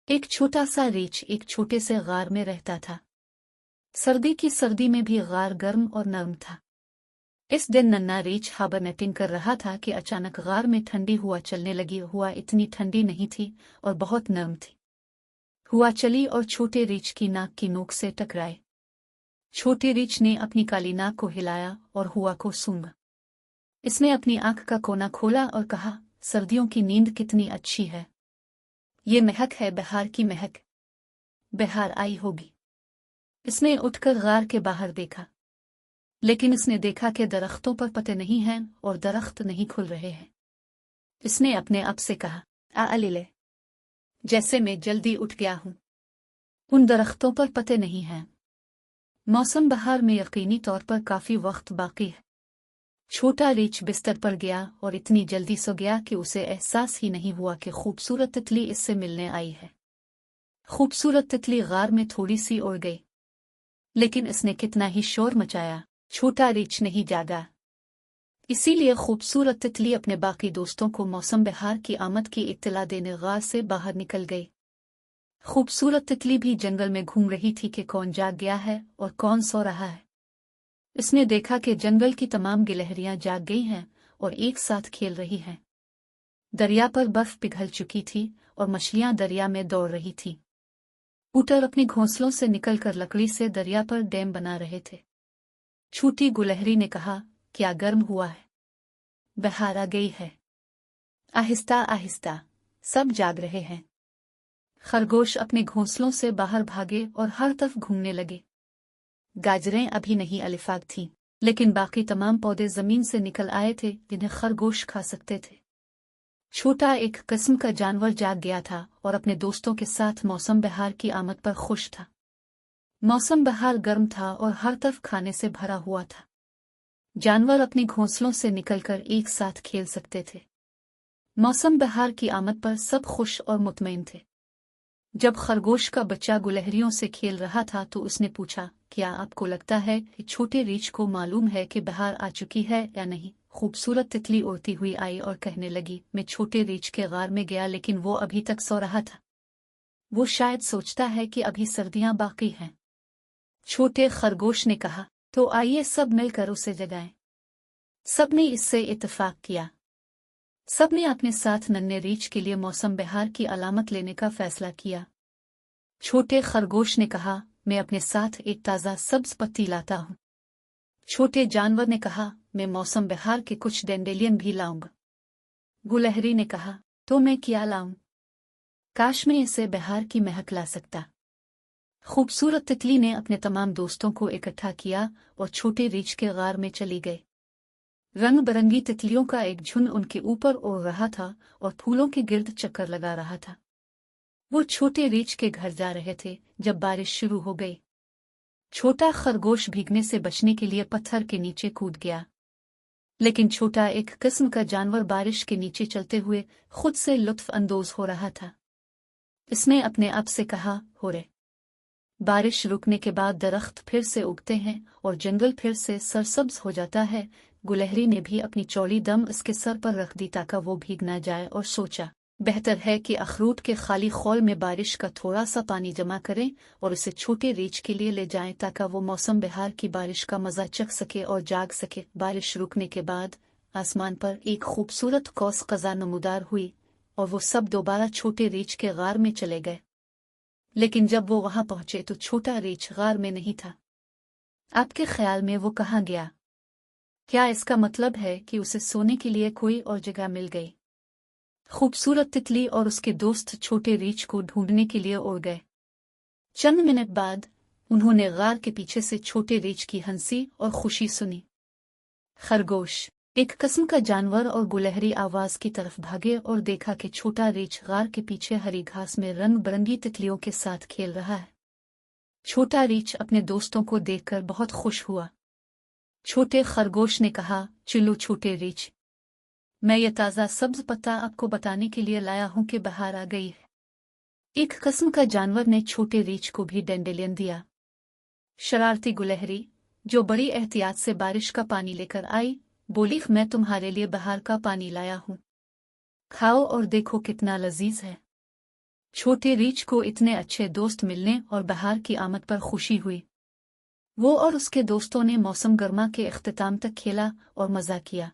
एक छोटा सा रीछ एक छोटे से गार में रहता था। सर्दी की सर्दी में भी गार गर्म और नरम था। इस दिन नन्हा रीछ हाबरनेटिंग कर रहा था कि अचानक गार में ठंडी हवा चलने लगी। हुआ इतनी ठंडी नहीं थी और बहुत नरम थी। हुआ चली और छोटे रीछ की नाक की नोक से टकराए। छोटे रीछ ने अपनी काली नाक को हिलाया और हुआ को सूंघा। इसने अपनी आंख का कोना खोला और कहा, सर्दियों की नींद कितनी अच्छी है। ये महक है बहार की महक। बहार आई होगी। इसने उठकर गार के बाहर देखा, लेकिन इसने देखा कि दरख्तों पर पत्ते नहीं हैं और दरख्त नहीं खुल रहे हैं। इसने अपने आप से कहा, अलीले, जैसे मैं जल्दी उठ गया हूं। उन दरख्तों पर पत्ते नहीं हैं। मौसम बहार में यकीनी तौर पर काफी वक्त बाकी है। छोटा रीछ बिस्तर पर गया और इतनी जल्दी सो गया कि उसे एहसास ही नहीं हुआ कि खूबसूरत तितली इससे मिलने आई है। खूबसूरत तितली गार में थोड़ी सी उड़ गई, लेकिन इसने कितना ही शोर मचाया, छोटा रीछ नहीं जागा। इसीलिए खूबसूरत तितली अपने बाकी दोस्तों को मौसम बहार की आमद की इत्तला देने गार से बाहर निकल गई। खूबसूरत तितली भी जंगल में घूम रही थी कि कौन जाग गया है और कौन सो रहा है। इसने देखा कि जंगल की तमाम गिलहरियां जाग गई हैं और एक साथ खेल रही हैं। दरिया पर बर्फ पिघल चुकी थी और मछलियां दरिया में दौड़ रही थीं। ऊटर अपने घोंसलों से निकलकर लकड़ी से दरिया पर डैम बना रहे थे। छोटी गुलहरी ने कहा, क्या गर्म हुआ है। बहार आ गई है। आहिस्ता आहिस्ता सब जाग रहे हैं। खरगोश अपने घोंसलों से बाहर भागे और हर तरफ घूमने लगे। गाजरें अभी नहीं अलिफाग थीं, लेकिन बाकी तमाम पौधे जमीन से निकल आए थे जिन्हें खरगोश खा सकते थे। छोटा एक किस्म का जानवर जाग गया था और अपने दोस्तों के साथ मौसम बहार की आमद पर खुश था। मौसम बहार गर्म था और हर तरफ खाने से भरा हुआ था। जानवर अपने घोंसलों से निकलकर एक साथ खेल सकते थे। मौसम बहार की आमद पर सब खुश और मुतमईन थे। जब खरगोश का बच्चा गुलहरियों से खेल रहा था तो उसने पूछा, क्या आपको लगता है कि छोटे रीछ को मालूम है कि बहार आ चुकी है या नहीं। खूबसूरत तितली उड़ती हुई आई और कहने लगी, मैं छोटे रीछ के गार में गया लेकिन वो अभी तक सो रहा था। वो शायद सोचता है कि अभी सर्दियां बाकी हैं। छोटे खरगोश ने कहा, तो आइए सब मिलकर उसे जगाएं। सबने इससे इत्तेफाक किया। सबने अपने साथ नन्हे रीछ के लिए मौसम बहार की अलामत लेने का फैसला किया। छोटे खरगोश ने कहा, मैं अपने साथ एक ताज़ा सब्ज पत्ती लाता हूँ। छोटे जानवर ने कहा, मैं मौसम बहार के कुछ डेंडेलियन भी लाऊंगा। गुलहरी ने कहा, तो मैं क्या लाऊं? काश मैं इसे बहार की महक ला सकता। खूबसूरत तितली ने अपने तमाम दोस्तों को इकट्ठा किया और छोटे रीछ के गार में चली गई। रंग बिरंगी तितलियों का एक झुंड उनके ऊपर उड़ रहा था और फूलों के गिर्द चक्कर लगा रहा था। वो छोटे रीछ के घर जा रहे थे जब बारिश शुरू हो गई। छोटा खरगोश भीगने से बचने के लिए पत्थर के नीचे कूद गया, लेकिन छोटा एक किस्म का जानवर बारिश के नीचे चलते हुए खुद से लुत्फ अंदोज हो रहा था। इसने अपने आप से कहा, हो रे, बारिश रुकने के बाद दरख्त फिर से उगते हैं और जंगल फिर से सरसब्ज हो जाता है। गुलहरी ने भी अपनी चौड़ी दम उसके सर पर रख दी ताकि वो भीग न जाए और सोचा, बेहतर है कि अखरूट के खाली खौल में बारिश का थोड़ा सा पानी जमा करें और उसे छोटे रीछ के लिए ले जाएं ताकि वो मौसम बहार की बारिश का मजा चख सके और जाग सके। बारिश रुकने के बाद आसमान पर एक खूबसूरत कौस कज़ा नमूदार हुई और वो सब दोबारा छोटे रीछ के गार में चले गए। लेकिन जब वो वहां पहुंचे तो छोटा रीछ गार में नहीं था। आपके ख्याल में वो कहाँ गया? क्या इसका मतलब है कि उसे सोने के लिए कोई और जगह मिल गई? खूबसूरत तितली और उसके दोस्त छोटे रीछ को ढूंढने के लिए उड़ गए। चंद मिनट बाद उन्होंने गार के पीछे से छोटे रीछ की हंसी और खुशी सुनी। खरगोश, एक किस्म का जानवर, और गुलहरी आवाज की तरफ भागे और देखा कि छोटा रीछ गार के पीछे हरी घास में रंग बिरंगी तितलियों के साथ खेल रहा है। छोटा रीछ अपने दोस्तों को देखकर बहुत खुश हुआ। छोटे खरगोश ने कहा, चलो छोटे रीछ, मैं ये ताज़ा सब्ज पत्ता आपको बताने के लिए लाया हूं कि बहार आ गई है। एक किस्म का जानवर ने छोटे रीछ को भी डेंडेलियन दिया। शरारती गुलहरी, जो बड़ी एहतियात से बारिश का पानी लेकर आई, बोली, मैं तुम्हारे लिए बहार का पानी लाया हूं, खाओ और देखो कितना लजीज है। چھوٹے ریچھ کو اتنے اچھے دوست ملنے اور بہار کی آمد پر خوشی ہوئی۔ وہ اور اس کے دوستوں نے موسم گرما کے اختتام تک کھیلا اور مزہ کیا۔